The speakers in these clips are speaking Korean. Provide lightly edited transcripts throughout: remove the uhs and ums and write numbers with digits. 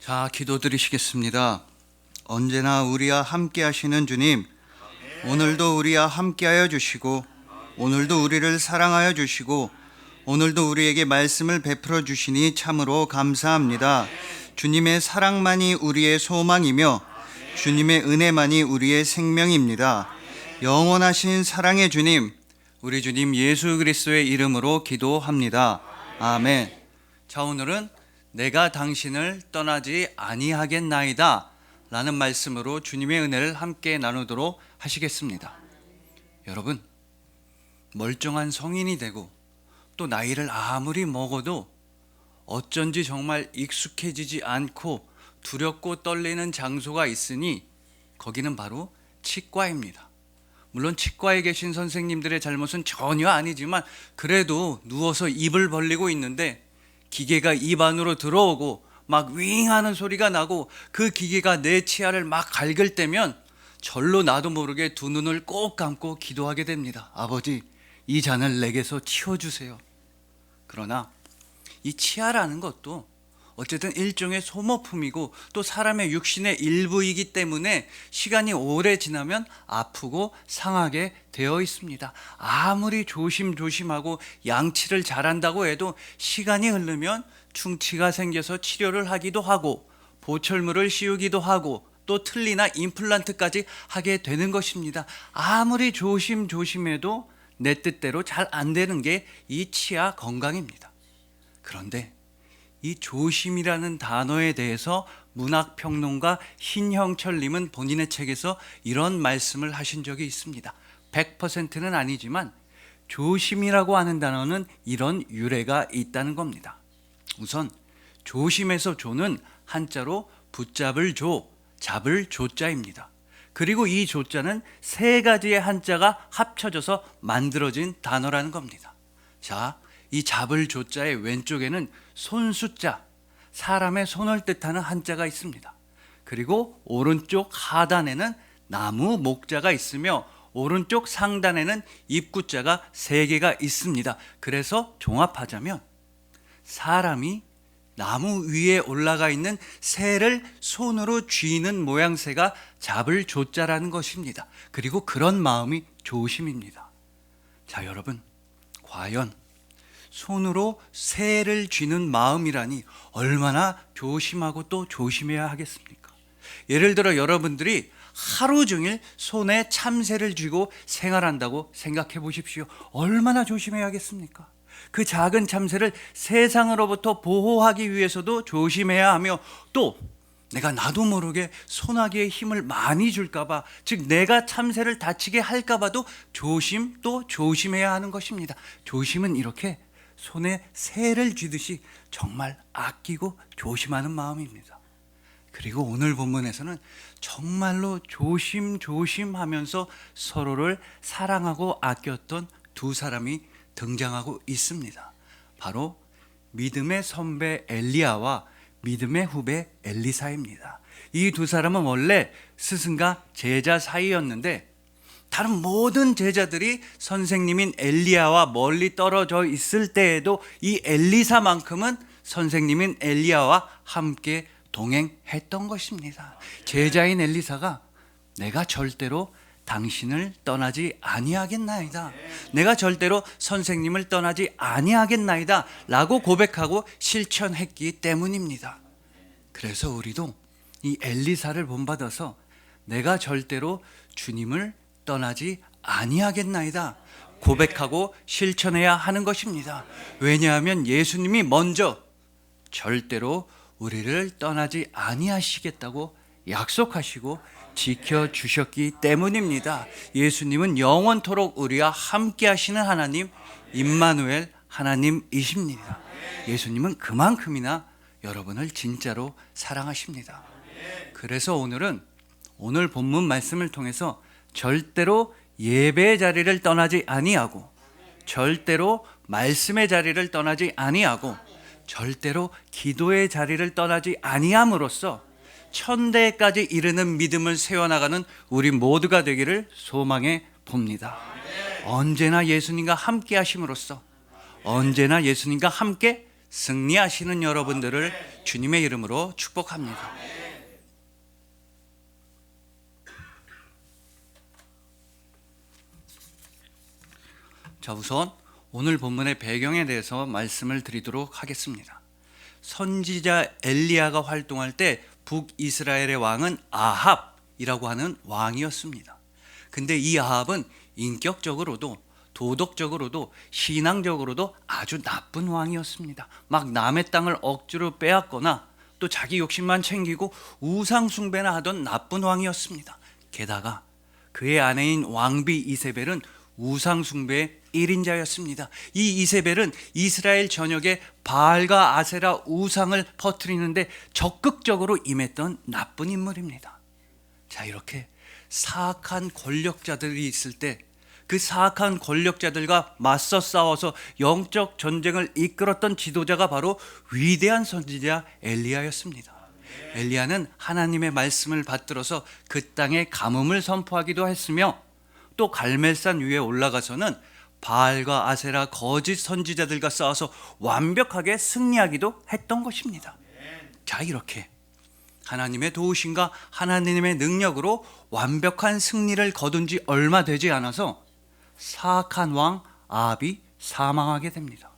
자, 기도드리시겠습니다. 언제나 우리와 함께 하시는 주님, 오늘도 우리와 함께하여 주시고 오늘도 우리를 사랑하여 주시고 오늘도 우리에게 말씀을 베풀어 주시니 참으로 감사합니다. 주님의 사랑만이 우리의 소망이며 주님의 은혜만이 우리의 생명입니다. 영원하신 사랑의 주님, 우리 주님 예수 그리스도의 이름으로 기도합니다. 아멘. 자, 오늘은 내가 당신을 떠나지 아니하겠나이다 라는 말씀으로 주님의 은혜를 함께 나누도록 하시겠습니다. 여러분, 멀쩡한 성인이 되고 또 나이를 아무리 먹어도 어쩐지 정말 익숙해지지 않고 두렵고 떨리는 장소가 있으니 거기는 바로 치과입니다. 물론 치과에 계신 선생님들의 잘못은 전혀 아니지만 그래도 누워서 입을 벌리고 있는데 기계가 입 안으로 들어오고 막 윙 하는 소리가 나고 그 기계가 내 치아를 막 갉을 때면 절로 나도 모르게 두 눈을 꼭 감고 기도하게 됩니다. 아버지, 이 잔을 내게서 치워주세요. 그러나 이 치아라는 것도 어쨌든 일종의 소모품이고 또 사람의 육신의 일부이기 때문에 시간이 오래 지나면 아프고 상하게 되어 있습니다. 아무리 조심조심하고 양치를 잘한다고 해도 시간이 흐르면 충치가 생겨서 치료를 하기도 하고 보철물을 씌우기도 하고 또 틀니나 임플란트까지 하게 되는 것입니다. 아무리 조심조심해도 내 뜻대로 잘 안 되는 게 이 치아 건강입니다. 그런데 이 조심이라는 단어에 대해서 문학평론가 신형철님은 본인의 책에서 이런 말씀을 하신 적이 있습니다. 100%는 아니지만 조심이라고 하는 단어는 이런 유래가 있다는 겁니다. 우선 조심에서 조는 한자로 붙잡을 조, 잡을 조자입니다. 그리고 이 조자는 세 가지의 한자가 합쳐져서 만들어진 단어라는 겁니다. 자, 이 잡을 조자의 왼쪽에는 손수자, 사람의 손을 뜻하는 한자가 있습니다. 그리고 오른쪽 하단에는 나무 목자가 있으며 오른쪽 상단에는 입구자가 세 개가 있습니다. 그래서 종합하자면 사람이 나무 위에 올라가 있는 새를 손으로 쥐는 모양새가 잡을 조자라는 것입니다. 그리고 그런 마음이 조심입니다. 자, 여러분, 과연 손으로 새를 쥐는 마음이라니 얼마나 조심하고 또 조심해야 하겠습니까? 예를 들어 여러분들이 하루 종일 손에 참새를 쥐고 생활한다고 생각해 보십시오. 얼마나 조심해야겠습니까? 그 작은 참새를 세상으로부터 보호하기 위해서도 조심해야 하며 또 내가 나도 모르게 소나기에 힘을 많이 줄까봐, 즉 내가 참새를 다치게 할까봐도 조심 또 조심해야 하는 것입니다. 조심은 이렇게 손에 새를 쥐듯이 정말 아끼고 조심하는 마음입니다. 그리고 오늘 본문에서는 정말로 조심하면서 서로를 사랑하고 아꼈던 두 사람이 등장하고 있습니다. 바로 믿음의 선배 엘리야와 믿음의 후배 엘리사입니다. 이 두 사람은 원래 스승과 제자 사이였는데 다른 모든 제자들이 선생님인 엘리야와 멀리 떨어져 있을 때에도 이 엘리사만큼은 선생님인 엘리야와 함께 동행했던 것입니다. 제자인 엘리사가 내가 절대로 당신을 떠나지 아니하겠나이다, 내가 절대로 선생님을 떠나지 아니하겠나이다 라고 고백하고 실천했기 때문입니다. 그래서 우리도 이 엘리사를 본받아서 내가 절대로 주님을 떠나지 아니하겠나이다 고백하고 실천해야 하는 것입니다. 왜냐하면 예수님이 먼저 절대로 우리를 떠나지 아니하시겠다고 약속하시고 지켜주셨기 때문입니다. 예수님은 영원토록 우리와 함께 하시는 하나님, 임마누엘 하나님이십니다. 예수님은 그만큼이나 여러분을 진짜로 사랑하십니다. 그래서 오늘 본문 말씀을 통해서 절대로 예배의 자리를 떠나지 아니하고 절대로 말씀의 자리를 떠나지 아니하고 절대로 기도의 자리를 떠나지 아니함으로써 천대까지 이르는 믿음을 세워나가는 우리 모두가 되기를 소망해 봅니다. 언제나 예수님과 함께 하심으로써 언제나 예수님과 함께 승리하시는 여러분들을 주님의 이름으로 축복합니다. 자, 우선 오늘 본문의 배경에 대해서 말씀을 드리도록 하겠습니다. 선지자 엘리야가 활동할 때 북이스라엘의 왕은 아합이라고 하는 왕이었습니다. 근데 이 아합은 인격적으로도 도덕적으로도 신앙적으로도 아주 나쁜 왕이었습니다. 막 남의 땅을 억지로 빼앗거나 또 자기 욕심만 챙기고 우상 숭배나 하던 나쁜 왕이었습니다. 게다가 그의 아내인 왕비 이세벨은 우상 숭배의 1인자였습니다. 이 이세벨은 이스라엘 전역에 바알과 아세라 우상을 퍼뜨리는데 적극적으로 임했던 나쁜 인물입니다. 자, 이렇게 사악한 권력자들이 있을 때 그 사악한 권력자들과 맞서 싸워서 영적 전쟁을 이끌었던 지도자가 바로 위대한 선지자 엘리야였습니다. 엘리야는 하나님의 말씀을 받들어서 그 땅에 가뭄을 선포하기도 했으며 또 갈멜산 위에 올라가서는 바알과 아세라 거짓 선지자들과 싸워서 완벽하게 승리하기도 했던 것입니다. 자, 이렇게 하나님의 도우심과 하나님의 능력으로 완벽한 승리를 거둔 지 얼마 되지 않아서 사악한 왕 아합이 사망하게 됩니다.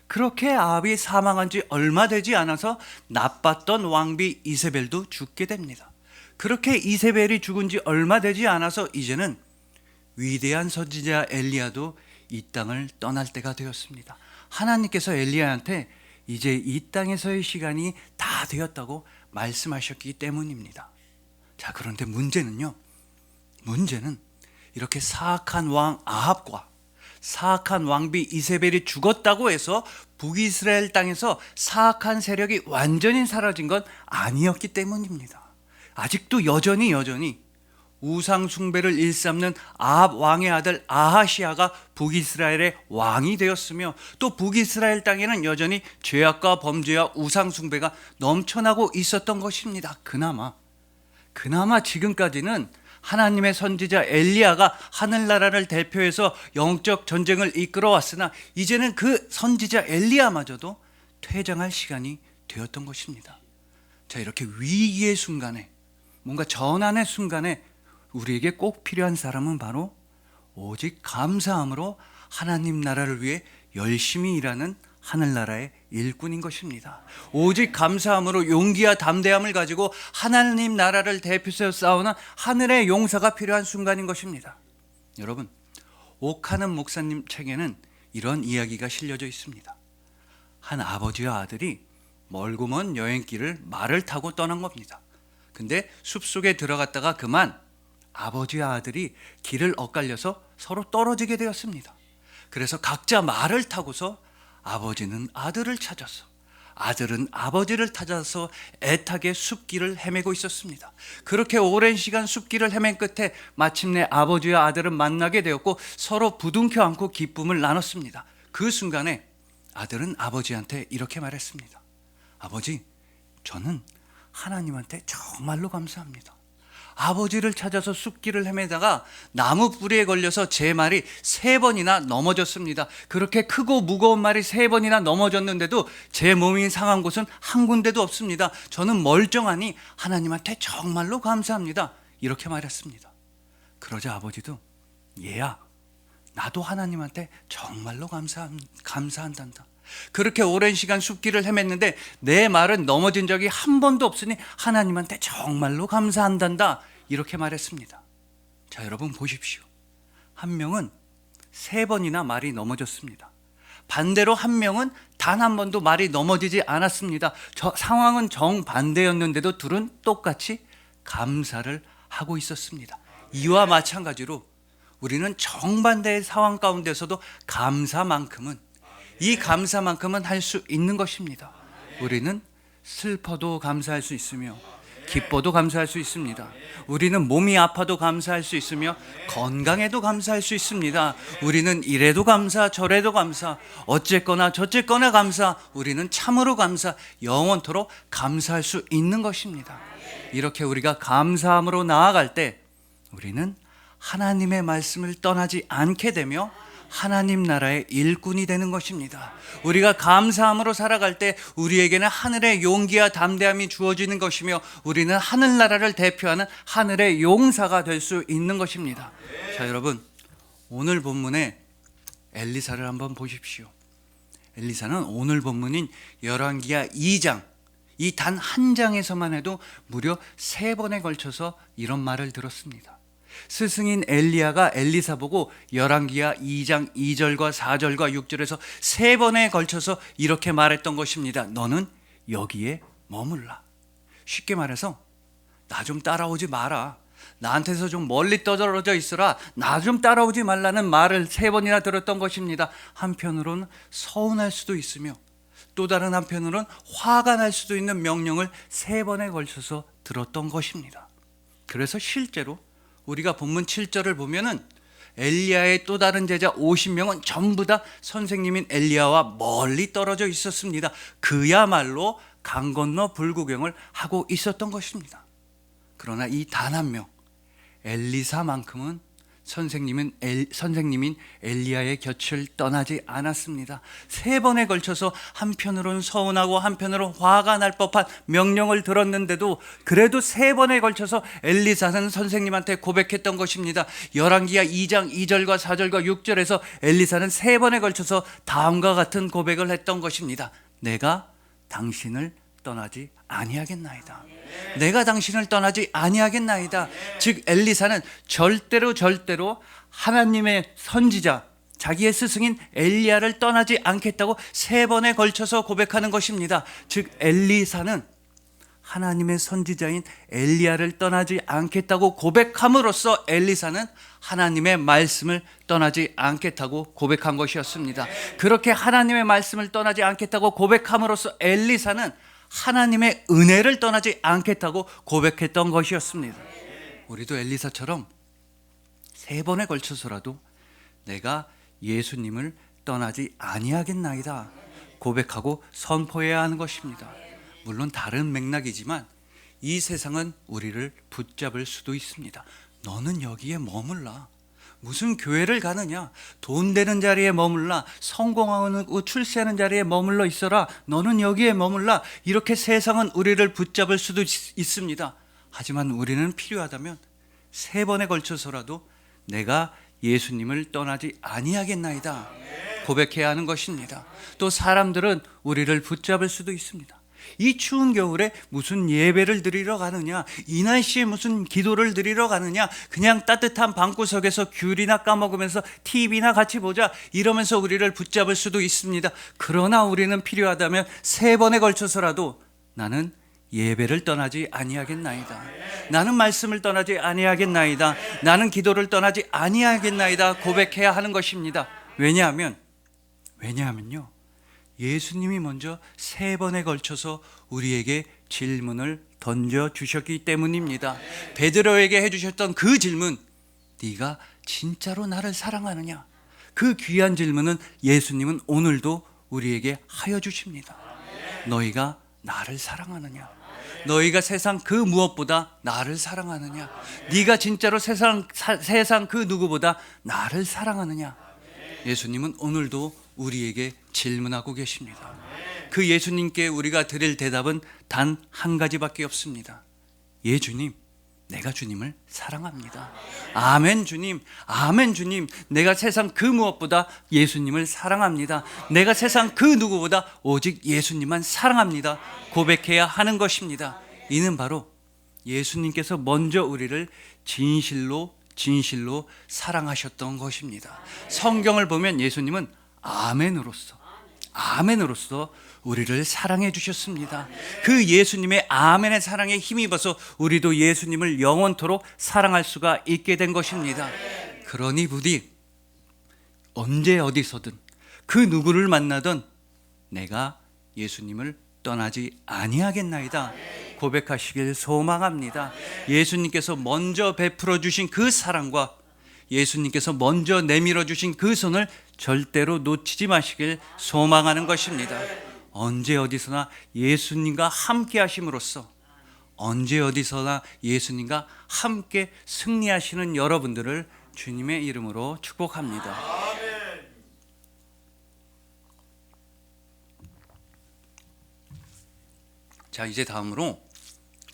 그렇게 아합이 사망한 지 얼마 되지 않아서 나빴던 왕비 이세벨도 죽게 됩니다. 그렇게 이세벨이 죽은 지 얼마 되지 않아서 이제는 위대한 선지자 엘리야도 이 땅을 떠날 때가 되었습니다. 하나님께서 엘리야한테 이제 이 땅에서의 시간이 다 되었다고 말씀하셨기 때문입니다. 자, 그런데 문제는 이렇게 사악한 왕 아합과 사악한 왕비 이세벨이 죽었다고 해서 북이스라엘 땅에서 사악한 세력이 완전히 사라진 건 아니었기 때문입니다. 아직도 여전히 우상 숭배를 일삼는 아합 왕의 아들 아하시아가 북이스라엘의 왕이 되었으며 또 북이스라엘 땅에는 여전히 죄악과 범죄와 우상 숭배가 넘쳐나고 있었던 것입니다. 그나마 지금까지는 하나님의 선지자 엘리야가 하늘나라를 대표해서 영적 전쟁을 이끌어왔으나 이제는 그 선지자 엘리야마저도 퇴장할 시간이 되었던 것입니다. 자, 이렇게 위기의 순간에, 뭔가 전환의 순간에 우리에게 꼭 필요한 사람은 바로 오직 감사함으로 하나님 나라를 위해 열심히 일하는 하늘나라의 일꾼인 것입니다. 오직 감사함으로 용기와 담대함을 가지고 하나님 나라를 대표해서 싸우는 하늘의 용사가 필요한 순간인 것입니다. 여러분, 옥하는 목사님 책에는 이런 이야기가 실려져 있습니다. 한 아버지와 아들이 멀고 먼 여행길을 말을 타고 떠난 겁니다. 근데 숲속에 들어갔다가 그만 아버지와 아들이 길을 엇갈려서 서로 떨어지게 되었습니다. 그래서 각자 말을 타고서 아버지는 아들을 찾아서 아들은 아버지를 찾아서 애타게 숲길을 헤매고 있었습니다. 그렇게 오랜 시간 숲길을 헤맨 끝에 마침내 아버지와 아들은 만나게 되었고 서로 부둥켜 안고 기쁨을 나눴습니다. 그 순간에 아들은 아버지한테 이렇게 말했습니다. 아버지, 저는 하나님한테 정말로 감사합니다. 아버지를 찾아서 숲길을 헤매다가 나무 뿌리에 걸려서 제 말이 3번이나 넘어졌습니다. 그렇게 크고 무거운 말이 3번이나 넘어졌는데도 제 몸이 상한 곳은 한 군데도 없습니다. 저는 멀쩡하니 하나님한테 정말로 감사합니다. 이렇게 말했습니다. 그러자 아버지도 얘야, 나도 하나님한테 정말로 감사한단다. 그렇게 오랜 시간 숲길을 헤맸는데 내 말은 넘어진 적이 한 번도 없으니 하나님한테 정말로 감사한단다. 이렇게 말했습니다. 자, 여러분 보십시오. 한 명은 3번이나 말이 넘어졌습니다. 반대로 한 명은 단 한 번도 말이 넘어지지 않았습니다. 상황은 정반대였는데도 둘은 똑같이 감사를 하고 있었습니다. 이와 마찬가지로 우리는 정반대의 상황 가운데서도 이 감사만큼은 할 수 있는 것입니다. 우리는 슬퍼도 감사할 수 있으며 기뻐도 감사할 수 있습니다. 우리는 몸이 아파도 감사할 수 있으며 건강에도 감사할 수 있습니다. 우리는 이래도 감사 저래도 감사, 어쨌거나 저쨌거나 감사, 우리는 참으로 감사, 영원토록 감사할 수 있는 것입니다. 이렇게 우리가 감사함으로 나아갈 때 우리는 하나님의 말씀을 떠나지 않게 되며 하나님 나라의 일꾼이 되는 것입니다. 우리가 감사함으로 살아갈 때 우리에게는 하늘의 용기와 담대함이 주어지는 것이며 우리는 하늘나라를 대표하는 하늘의 용사가 될 수 있는 것입니다. 자, 여러분, 오늘 본문에 엘리사를 한번 보십시오. 엘리사는 오늘 본문인 열왕기하 2장, 이 단 한 장에서만 해도 무려 3번에 걸쳐서 이런 말을 들었습니다. 스승인 엘리야가 엘리사 보고 열왕기하 2장 2절과 4절과 6절에서 3번에 걸쳐서 이렇게 말했던 것입니다. 너는 여기에 머물라. 쉽게 말해서 나 좀 따라오지 마라. 나한테서 좀 멀리 떨어져 있어라. 나 좀 따라오지 말라는 말을 3번이나 들었던 것입니다. 한편으로는 서운할 수도 있으며 또 다른 한편으로는 화가 날 수도 있는 명령을 3번에 걸쳐서 들었던 것입니다. 그래서 실제로 우리가 본문 7절을 보면은 엘리야의 또 다른 제자 50명은 전부 다 선생님인 엘리야와 멀리 떨어져 있었습니다. 그야말로 강 건너 불구경을 하고 있었던 것입니다. 그러나 이 단 한 명, 엘리사만큼은 선생님인 엘리야의 곁을 떠나지 않았습니다. 3번에 걸쳐서 한편으로는 서운하고 한편으로는 화가 날 법한 명령을 들었는데도 그래도 3번에 걸쳐서 엘리사는 선생님한테 고백했던 것입니다. 열왕기하 2장 2절과 4절과 6절에서 엘리사는 3번에 걸쳐서 다음과 같은 고백을 했던 것입니다. 내가 당신을 떠나지 아니하겠나이다. 내가 당신을 떠나지 아니하겠나이다. 즉 엘리사는 절대로 하나님의 선지자 자기의 스승인 엘리야를 떠나지 않겠다고 3번에 걸쳐서 고백하는 것입니다. 즉 엘리사는 하나님의 선지자인 엘리야를 떠나지 않겠다고 고백함으로써 엘리사는 하나님의 말씀을 떠나지 않겠다고 고백한 것이었습니다. 그렇게 하나님의 말씀을 떠나지 않겠다고 고백함으로써 엘리사는 하나님의 은혜를 떠나지 않겠다고 고백했던 것이었습니다. 우리도 엘리사처럼 3번에 걸쳐서라도 내가 예수님을 떠나지 아니하겠나이다 고백하고 선포해야 하는 것입니다. 물론 다른 맥락이지만 이 세상은 우리를 붙잡을 수도 있습니다. 너는 여기에 머물라. 무슨 교회를 가느냐? 돈 되는 자리에 머물라. 성공하고 출세하는 자리에 머물러 있어라. 너는 여기에 머물라. 이렇게 세상은 우리를 붙잡을 수도 있습니다. 하지만 우리는 필요하다면 3번에 걸쳐서라도 내가 예수님을 떠나지 아니하겠나이다 고백해야 하는 것입니다. 또 사람들은 우리를 붙잡을 수도 있습니다. 이 추운 겨울에 무슨 예배를 드리러 가느냐, 이 날씨에 무슨 기도를 드리러 가느냐, 그냥 따뜻한 방구석에서 귤이나 까먹으면서 TV나 같이 보자 이러면서 우리를 붙잡을 수도 있습니다. 그러나 우리는 필요하다면 3번에 걸쳐서라도 나는 예배를 떠나지 아니하겠나이다. 나는 말씀을 떠나지 아니하겠나이다. 나는 기도를 떠나지 아니하겠나이다 고백해야 하는 것입니다. 왜냐하면요, 예수님이 먼저 3번에 걸쳐서 우리에게 질문을 던져주셨기 때문입니다. 베드로에게 해주셨던 그 질문, 네가 진짜로 나를 사랑하느냐? 그 귀한 질문은 예수님은 오늘도 우리에게 하여 주십니다. 너희가 나를 사랑하느냐? 너희가 세상 그 무엇보다 나를 사랑하느냐? 네가 진짜로 세상 그 누구보다 나를 사랑하느냐? 예수님은 오늘도 우리에게 질문하고 계십니다. 그 예수님께 우리가 드릴 대답은 단 한 가지밖에 없습니다. 예 주님, 내가 주님을 사랑합니다. 아멘 주님, 아멘 주님, 내가 세상 그 무엇보다 예수님을 사랑합니다. 내가 세상 그 누구보다 오직 예수님만 사랑합니다 고백해야 하는 것입니다. 이는 바로 예수님께서 먼저 우리를 진실로 사랑하셨던 것입니다. 성경을 보면 예수님은 아멘으로서 우리를 사랑해 주셨습니다. 그 예수님의 아멘의 사랑에 힘입어서 우리도 예수님을 영원토록 사랑할 수가 있게 된 것입니다. 그러니 부디 언제 어디서든 그 누구를 만나든 내가 예수님을 떠나지 아니하겠나이다 고백하시길 소망합니다. 예수님께서 먼저 베풀어 주신 그 사랑과 예수님께서 먼저 내밀어 주신 그 손을 절대로 놓치지 마시길 소망하는 것입니다. 언제 어디서나 예수님과 함께 하심으로써 언제 어디서나 예수님과 함께 승리하시는 여러분들을 주님의 이름으로 축복합니다. 자, 이제 다음으로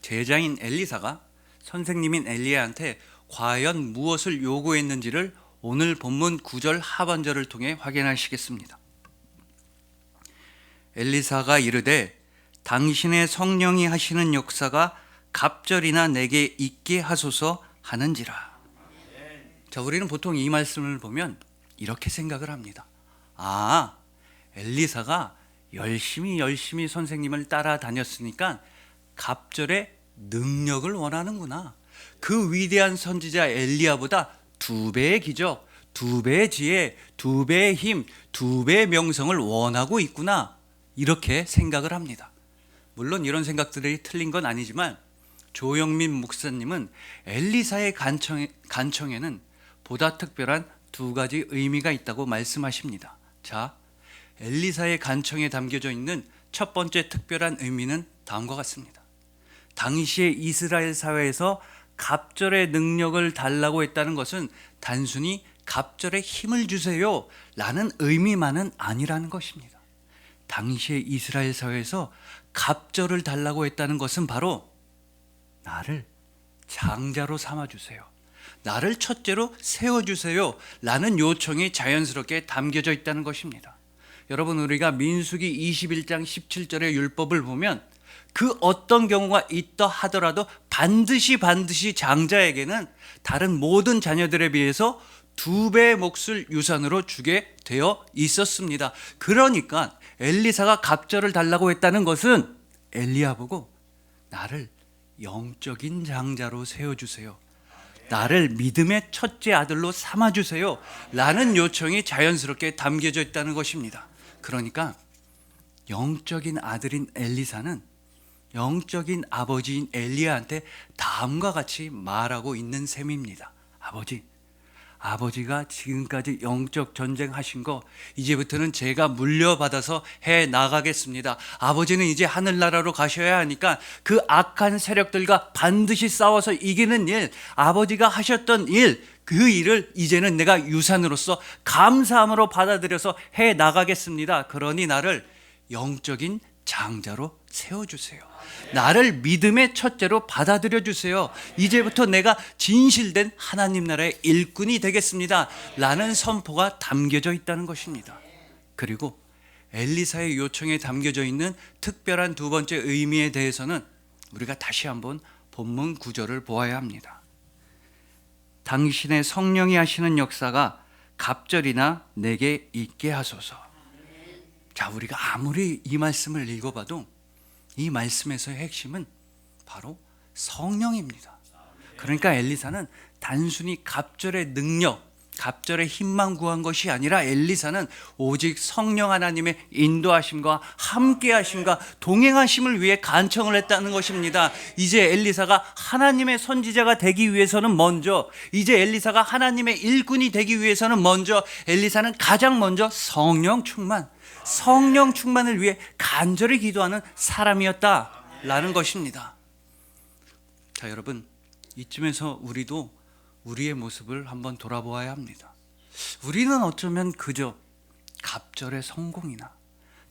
제자인 엘리사가 선생님인 엘리야한테 과연 무엇을 요구했는지를 오늘 본문 9절 하반절을 통해 확인하시겠습니다. 엘리사가 이르되 당신의 성령이 하시는 역사가 갑절이나 내게 있게 하소서 하는지라. 자, 우리는 보통 이 말씀을 보면 이렇게 생각을 합니다. 아, 엘리사가 열심히 선생님을 따라다녔으니까 갑절의 능력을 원하는구나. 그 위대한 선지자 엘리야보다 2배의 기적, 2배의 지혜, 2배의 힘, 2배의 명성을 원하고 있구나. 이렇게 생각을 합니다. 물론 이런 생각들이 틀린 건 아니지만 조영민 목사님은 엘리사의 간청에는 보다 특별한 2가지 의미가 있다고 말씀하십니다. 자, 엘리사의 간청에 담겨져 있는 첫 번째 특별한 의미는 다음과 같습니다. 당시의 이스라엘 사회에서 갑절의 능력을 달라고 했다는 것은 단순히 갑절에 힘을 주세요 라는 의미만은 아니라는 것입니다. 당시의 이스라엘 사회에서 갑절을 달라고 했다는 것은 바로 나를 장자로 삼아주세요, 나를 첫째로 세워주세요 라는 요청이 자연스럽게 담겨져 있다는 것입니다. 여러분, 우리가 민수기 21장 17절의 율법을 보면 그 어떤 경우가 있다 하더라도 반드시 장자에게는 다른 모든 자녀들에 비해서 2배의 몫을 유산으로 주게 되어 있었습니다. 그러니까 엘리사가 갑절을 달라고 했다는 것은 엘리야 보고 나를 영적인 장자로 세워주세요, 나를 믿음의 첫째 아들로 삼아주세요 라는 요청이 자연스럽게 담겨져 있다는 것입니다. 그러니까 영적인 아들인 엘리사는 영적인 아버지인 엘리야한테 다음과 같이 말하고 있는 셈입니다. 아버지가 지금까지 영적 전쟁하신 거 이제부터는 제가 물려받아서 해 나가겠습니다. 아버지는 이제 하늘나라로 가셔야 하니까 그 악한 세력들과 반드시 싸워서 이기는 일, 아버지가 하셨던 일, 그 일을 이제는 내가 유산으로서 감사함으로 받아들여서 해 나가겠습니다. 그러니 나를 영적인 장자로 세워주세요, 나를 믿음의 첫째로 받아들여 주세요. 이제부터 내가 진실된 하나님 나라의 일꾼이 되겠습니다 라는 선포가 담겨져 있다는 것입니다. 그리고 엘리사의 요청에 담겨져 있는 특별한 2번째 의미에 대해서는 우리가 다시 한번 본문 9절을 보아야 합니다. 당신의 성령이 하시는 역사가 갑절이나 내게 있게 하소서. 자, 우리가 아무리 이 말씀을 읽어봐도 이 말씀에서의 핵심은 바로 성령입니다. 그러니까 엘리사는 단순히 갑절의 능력, 갑절의 힘만 구한 것이 아니라 엘리사는 오직 성령 하나님의 인도하심과 함께하심과 동행하심을 위해 간청을 했다는 것입니다. 이제 엘리사가 하나님의 선지자가 되기 위해서는 먼저, 이제 엘리사가 하나님의 일꾼이 되기 위해서는 먼저, 엘리사는 가장 먼저 성령 충만을 위해 간절히 기도하는 사람이었다라는 것입니다. 자, 여러분, 이쯤에서 우리도 우리의 모습을 한번 돌아보아야 합니다. 우리는 어쩌면 그저 갑절의 성공이나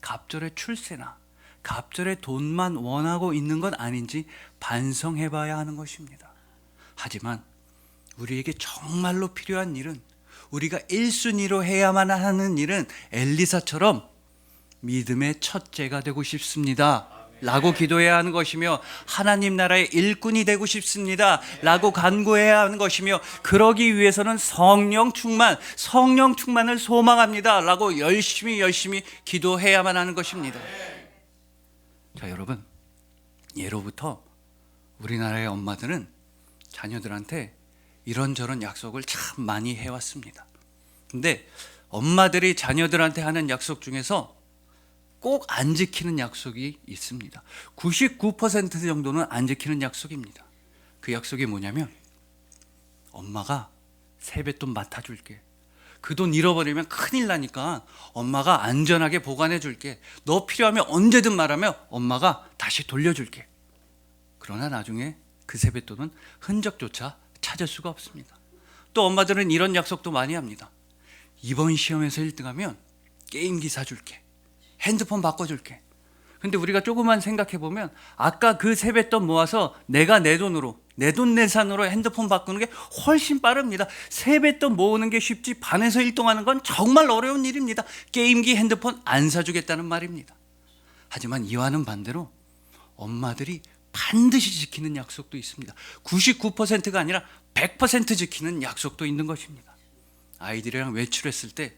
갑절의 출세나 갑절의 돈만 원하고 있는 건 아닌지 반성해 봐야 하는 것입니다. 하지만 우리에게 정말로 필요한 일은, 우리가 1순위로 해야만 하는 일은 엘리사처럼 믿음의 첫째가 되고 싶습니다 라고 기도해야 하는 것이며, 하나님 나라의 일꾼이 되고 싶습니다 라고 간구해야 하는 것이며, 그러기 위해서는 성령 충만을 소망합니다 라고 열심히 기도해야만 하는 것입니다. 자, 여러분, 예로부터 우리나라의 엄마들은 자녀들한테 이런저런 약속을 참 많이 해왔습니다. 근데 엄마들이 자녀들한테 하는 약속 중에서 꼭 안 지키는 약속이 있습니다. 99% 정도는 안 지키는 약속입니다. 그 약속이 뭐냐면, 엄마가 세뱃돈 맡아줄게, 그 돈 잃어버리면 큰일 나니까 엄마가 안전하게 보관해 줄게, 너 필요하면 언제든 말하면 엄마가 다시 돌려줄게. 그러나 나중에 그 세뱃돈은 흔적조차 찾을 수가 없습니다. 또 엄마들은 이런 약속도 많이 합니다. 이번 시험에서 1등하면 게임기 사줄게, 핸드폰 바꿔줄게. 근데 우리가 조금만 생각해 보면 아까 그 세뱃돈 모아서 내가 내 돈으로 내돈내산으로 핸드폰 바꾸는 게 훨씬 빠릅니다. 세뱃돈 모으는 게 쉽지 반에서 일동하는 건 정말 어려운 일입니다. 게임기, 핸드폰 안 사주겠다는 말입니다. 하지만 이와는 반대로 엄마들이 반드시 지키는 약속도 있습니다. 99%가 아니라 100% 지키는 약속도 있는 것입니다. 아이들이랑 외출했을 때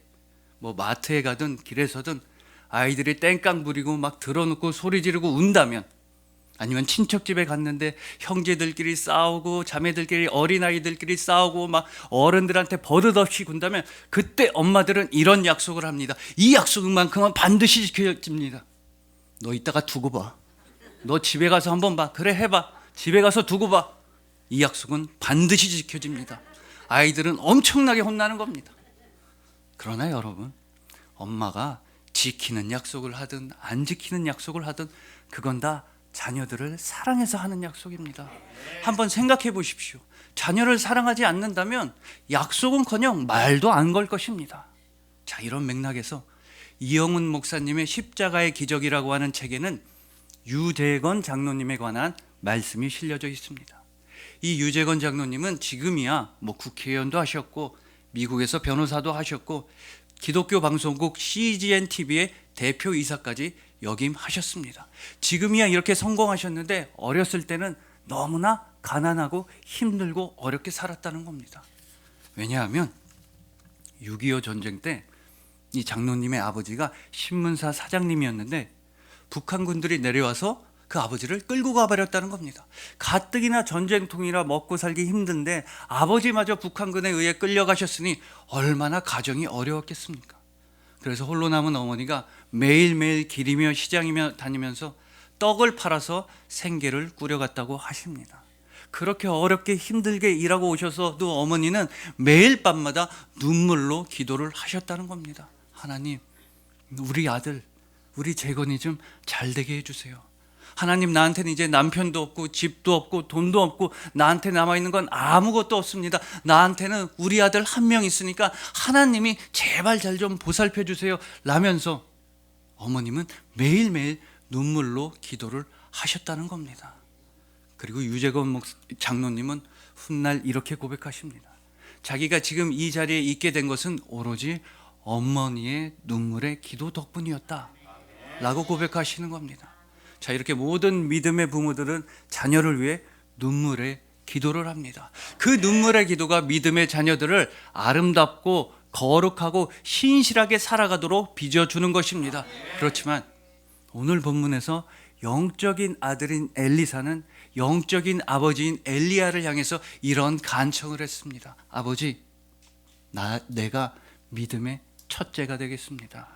뭐 마트에 가든 길에서든 아이들이 땡깡 부리고 막 들어놓고 소리 지르고 운다면, 아니면 친척집에 갔는데 형제들끼리 싸우고 자매들끼리, 어린아이들끼리 싸우고 막 어른들한테 버릇없이 군다면, 그때 엄마들은 이런 약속을 합니다. 이 약속만큼은 반드시 지켜집니다. 너 이따가 두고 봐. 너 집에 가서 한번 봐. 그래, 해봐. 집에 가서 두고 봐. 이 약속은 반드시 지켜집니다. 아이들은 엄청나게 혼나는 겁니다. 그러나 여러분, 엄마가 지키는 약속을 하든 안 지키는 약속을 하든 그건 다 자녀들을 사랑해서 하는 약속입니다. 한번 생각해 보십시오. 자녀를 사랑하지 않는다면 약속은커녕 말도 안 걸 것입니다. 자, 이런 맥락에서 이영훈 목사님의 십자가의 기적이라고 하는 책에는 유재건 장로님에 관한 말씀이 실려져 있습니다. 이 유재건 장로님은 지금이야 뭐 국회의원도 하셨고 미국에서 변호사도 하셨고 기독교 방송국 CGN TV의 대표이사까지 역임하셨습니다. 지금이야 이렇게 성공하셨는데 어렸을 때는 너무나 가난하고 힘들고 어렵게 살았다는 겁니다. 왜냐하면 6.25 전쟁 때 이 장로님의 아버지가 신문사 사장님이었는데 북한군들이 내려와서 그 아버지를 끌고 가버렸다는 겁니다. 가뜩이나 전쟁통이라 먹고 살기 힘든데 아버지마저 북한군에 의해 끌려가셨으니 얼마나 가정이 어려웠겠습니까? 그래서 홀로 남은 어머니가 매일매일 길이며 시장이며 다니면서 떡을 팔아서 생계를 꾸려갔다고 하십니다. 그렇게 어렵게 힘들게 일하고 오셔서도 어머니는 매일 밤마다 눈물로 기도를 하셨다는 겁니다. 하나님, 우리 아들, 우리 재건이 좀 잘 되게 해주세요. 하나님, 나한테는 이제 남편도 없고 집도 없고 돈도 없고 나한테 남아있는 건 아무것도 없습니다. 나한테는 우리 아들 한 명 있으니까 하나님이 제발 잘 좀 보살펴 주세요 라면서 어머님은 매일매일 눈물로 기도를 하셨다는 겁니다. 그리고 유재건 장로님은 훗날 이렇게 고백하십니다. 자기가 지금 이 자리에 있게 된 것은 오로지 어머니의 눈물의 기도 덕분이었다 라고 고백하시는 겁니다. 자, 이렇게 모든 믿음의 부모들은 자녀를 위해 눈물의 기도를 합니다. 그 눈물의 기도가 믿음의 자녀들을 아름답고 거룩하고 신실하게 살아가도록 빚어주는 것입니다. 그렇지만 오늘 본문에서 영적인 아들인 엘리사는 영적인 아버지인 엘리야를 향해서 이런 간청을 했습니다. 아버지, 내가 믿음의 첫째가 되겠습니다.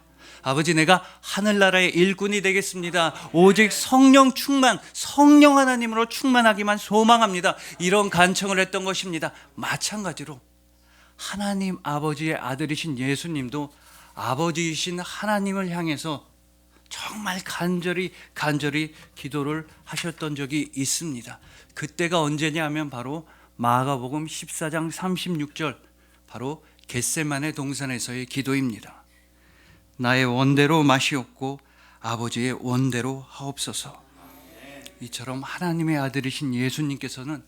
아버지, 내가 하늘나라의 일꾼이 되겠습니다. 오직 성령 충만, 성령 하나님으로 충만하기만 소망합니다. 이런 간청을 했던 것입니다. 마찬가지로 하나님 아버지의 아들이신 예수님도 아버지이신 하나님을 향해서 정말 간절히 기도를 하셨던 적이 있습니다. 그때가 언제냐 하면 바로 마가복음 14장 36절, 바로 겟세마네 동산에서의 기도입니다. 나의 원대로 마시옵고 아버지의 원대로 하옵소서. 이처럼 하나님의 아들이신 예수님께서는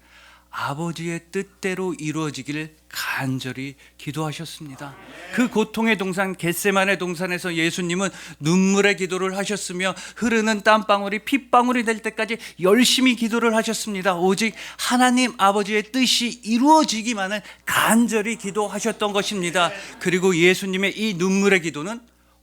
아버지의 뜻대로 이루어지기를 간절히 기도하셨습니다. 그 고통의 동산 겟세마네 동산에서 예수님은 눈물의 기도를 하셨으며 흐르는 땀방울이 핏방울이 될 때까지 열심히 기도를 하셨습니다. 오직 하나님 아버지의 뜻이 이루어지기만을 간절히 기도하셨던 것입니다. 그리고 예수님의 이 눈물의 기도는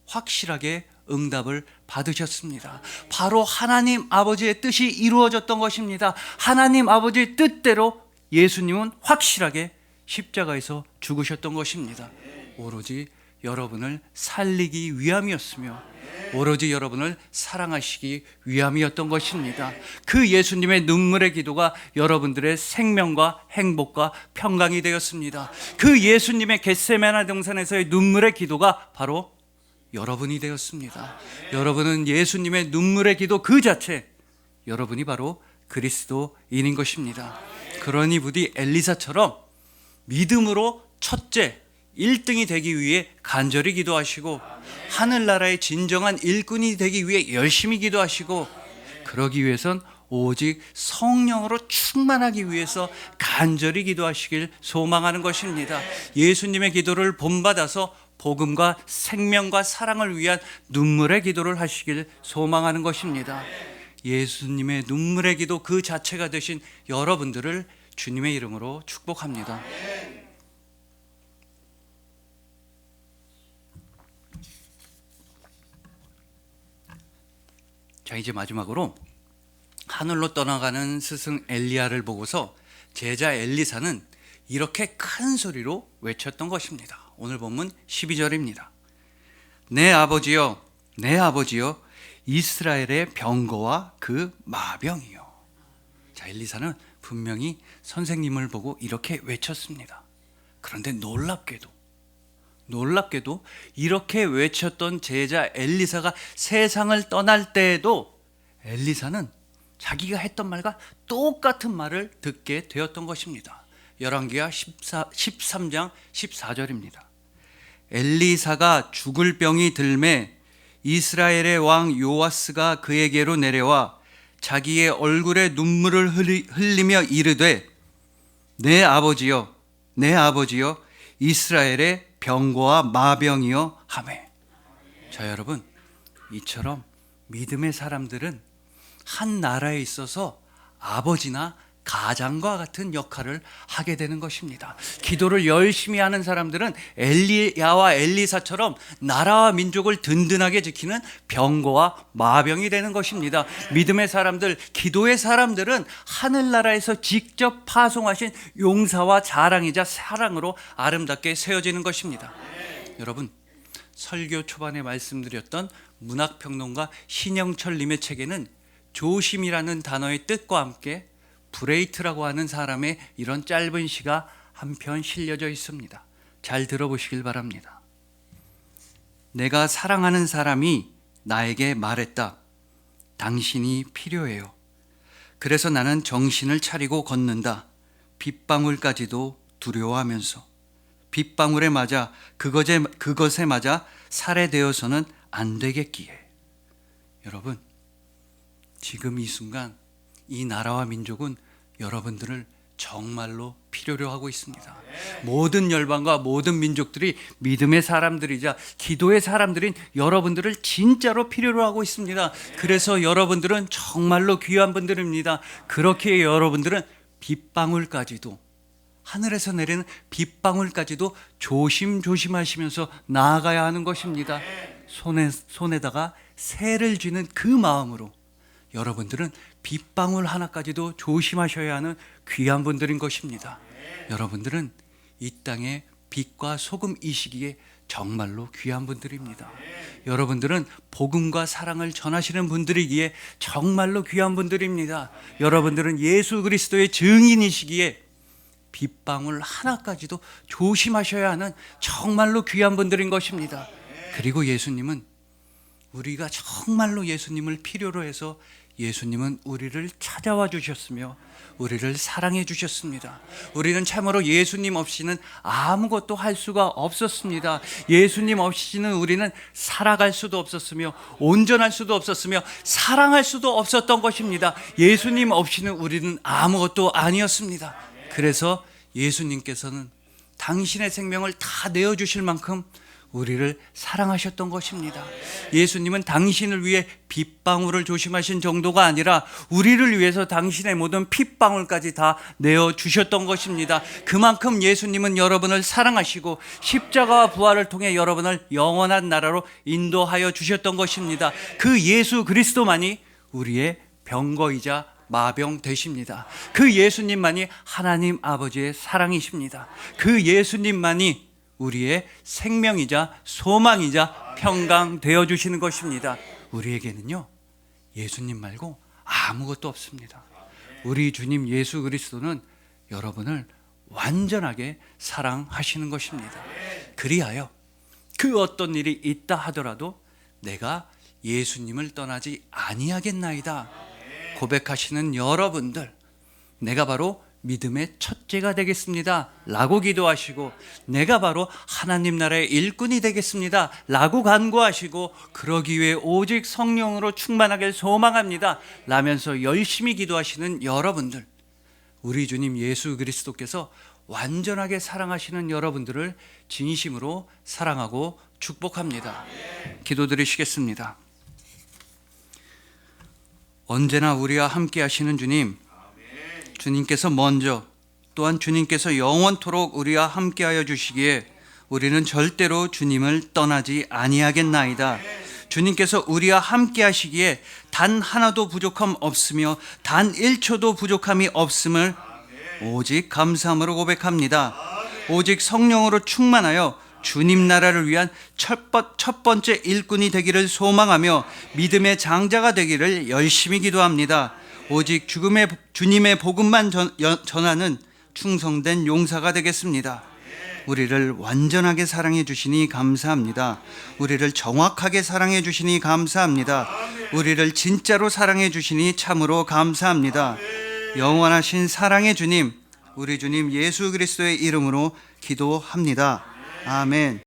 확실하게 응답을 받으셨습니다. 바로 하나님 아버지의 뜻이 이루어졌던 것입니다. 하나님 아버지의 뜻대로 예수님은 확실하게 십자가에서 죽으셨던 것입니다. 오로지 여러분을 살리기 위함이었으며 오로지 여러분을 사랑하시기 위함이었던 것입니다. 그 예수님의 눈물의 기도가 여러분들의 생명과 행복과 평강이 되었습니다. 그 예수님의 겟세마네 동산에서의 눈물의 기도가 바로 여러분이 되었습니다. 여러분은 예수님의 눈물의 기도 그 자체, 여러분이 바로 그리스도인인 것입니다. 그러니 부디 엘리사처럼 믿음으로 첫째 1등이 되기 위해 간절히 기도하시고 하늘나라의 진정한 일꾼이 되기 위해 열심히 기도하시고 그러기 위해선 오직 성령으로 충만하기 위해서 간절히 기도하시길 소망하는 것입니다. 예수님의 기도를 본받아서 복음과 생명과 사랑을 위한 눈물의 기도를 하시길 소망하는 것입니다. 예수님의 눈물의 기도 그 자체가 되신 여러분들을 주님의 이름으로 축복합니다. 자, 이제 마지막으로 하늘로 떠나가는 스승 엘리야를 보고서 제자 엘리사는 이렇게 큰 소리로 외쳤던 것입니다. 오늘 본문 12절입니다. 내 아버지여, 내 아버지여, 이스라엘의 병거와 그 마병이요. 자, 엘리사는 분명히 선생님을 보고 이렇게 외쳤습니다. 그런데 놀랍게도 이렇게 외쳤던 제자 엘리사가 세상을 떠날 때에도 엘리사는 자기가 했던 말과 똑같은 말을 듣게 되었던 것입니다. 열왕기하 13장 14절입니다. 엘리사가 죽을 병이 들매 이스라엘의 왕 요아스가 그에게로 내려와 자기의 얼굴에 눈물을 흘리며 이르되 내 아버지여, 내 아버지여, 이스라엘의 병거와 마병이여 하매. 자, 여러분, 이처럼 믿음의 사람들은 한 나라에 있어서 아버지나 가장과 같은 역할을 하게 되는 것입니다. 기도를 열심히 하는 사람들은 엘리야와 엘리사처럼 나라와 민족을 든든하게 지키는 병거와 마병이 되는 것입니다. 믿음의 사람들, 기도의 사람들은 하늘나라에서 직접 파송하신 용사와 자랑이자 사랑으로 아름답게 세워지는 것입니다. 여러분, 설교 초반에 말씀드렸던 문학평론가 신영철님의 책에는 조심이라는 단어의 뜻과 함께 브레이트라고 하는 사람의 이런 짧은 시가 한편 실려져 있습니다. 잘 들어보시길 바랍니다. 내가 사랑하는 사람이 나에게 말했다. 당신이 필요해요. 그래서 나는 정신을 차리고 걷는다. 빗방울까지도 두려워하면서. 빗방울에 맞아 그것에 맞아 살해되어서는 안 되겠기에. 여러분, 지금 이 순간 이 나라와 민족은 여러분들을 정말로 필요로 하고 있습니다. 모든 열방과 모든 민족들이 믿음의 사람들이자 기도의 사람들인 여러분들을 진짜로 필요로 하고 있습니다. 그래서 여러분들은 정말로 귀한 분들입니다. 그렇게 여러분들은 빗방울까지도, 하늘에서 내리는 빗방울까지도 조심조심하시면서 나아가야 하는 것입니다. 손에다가 새를 쥐는 그 마음으로 여러분들은 빗방울 하나까지도 조심하셔야 하는 귀한 분들인 것입니다. 여러분들은 이 땅의 빛과 소금이시기에 정말로 귀한 분들입니다. 여러분들은 복음과 사랑을 전하시는 분들이기에 정말로 귀한 분들입니다. 여러분들은 예수 그리스도의 증인이시기에 빗방울 하나까지도 조심하셔야 하는 정말로 귀한 분들인 것입니다. 그리고 예수님은 우리가 정말로 예수님을 필요로 해서 예수님은 우리를 찾아와 주셨으며 우리를 사랑해 주셨습니다. 우리는 참으로 예수님 없이는 아무것도 할 수가 없었습니다. 예수님 없이는 우리는 살아갈 수도 없었으며 온전할 수도 없었으며 사랑할 수도 없었던 것입니다. 예수님 없이는 우리는 아무것도 아니었습니다. 그래서 예수님께서는 당신의 생명을 다 내어주실 만큼 우리를 사랑하셨던 것입니다. 예수님은 당신을 위해 빗방울을 조심하신 정도가 아니라 우리를 위해서 당신의 모든 핏방울까지 다 내어주셨던 것입니다. 그만큼 예수님은 여러분을 사랑하시고 십자가와 부활을 통해 여러분을 영원한 나라로 인도하여 주셨던 것입니다. 그 예수 그리스도만이 우리의 병거이자 마병 되십니다. 그 예수님만이 하나님 아버지의 사랑이십니다. 그 예수님만이 우리의 생명이자 소망이자 평강 되어주시는 것입니다. 우리에게는요, 예수님 말고 아무것도 없습니다. 우리 주님 예수 그리스도는 여러분을 완전하게 사랑하시는 것입니다. 그리하여 그 어떤 일이 있다 하더라도 내가 예수님을 떠나지 아니하겠나이다 고백하시는 여러분들, 내가 바로 믿음의 첫째가 되겠습니다 라고 기도하시고, 내가 바로 하나님 나라의 일꾼이 되겠습니다 라고 간구하시고, 그러기 위해 오직 성령으로 충만하길 소망합니다 라면서 열심히 기도하시는 여러분들, 우리 주님 예수 그리스도께서 완전하게 사랑하시는 여러분들을 진심으로 사랑하고 축복합니다. 기도드리시겠습니다. 언제나 우리와 함께 하시는 주님, 주님께서 먼저, 또한 주님께서 영원토록 우리와 함께하여 주시기에 우리는 절대로 주님을 떠나지 아니하겠나이다. 주님께서 우리와 함께 하시기에 단 하나도 부족함 없으며 단 1초도 부족함이 없음을 오직 감사함으로 고백합니다. 오직 성령으로 충만하여 주님 나라를 위한 첫 번째 일꾼이 되기를 소망하며 믿음의 장자가 되기를 열심히 기도합니다. 오직 주님의 복음만 전하는 충성된 용사가 되겠습니다. 우리를 완전하게 사랑해 주시니 감사합니다. 우리를 정확하게 사랑해 주시니 감사합니다. 우리를 진짜로 사랑해 주시니 참으로 감사합니다. 영원하신 사랑의 주님, 우리 주님 예수 그리스도의 이름으로 기도합니다. 아멘.